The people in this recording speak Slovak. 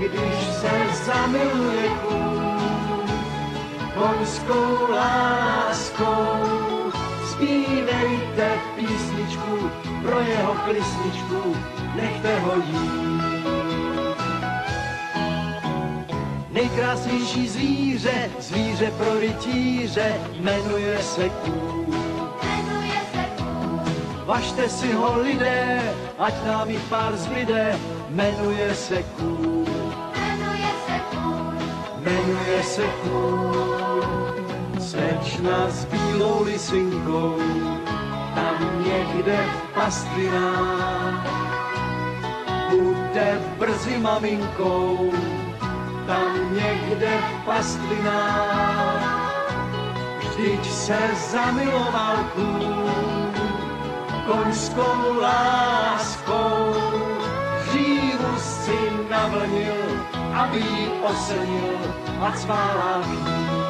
když se zamiluje kůň. Koňskou láskou zpívejte písničku pro jeho klisničku, nechte ho jít. Nejkrásnější zvíře pro rytíře, jmenuje se kůň. Važte si ho lidé, ať nám jich pár zbyde, jmenuje se kůň. Jmenuje se kůň. Slečna s bílou lisinkou, tam někde v pastvinách, bude brzy maminkou, tam někde v pastvinách. Vždyť se zamiloval kůň koňskou láskou, řívu si navlnil, aby jí osenil a cvála chýr.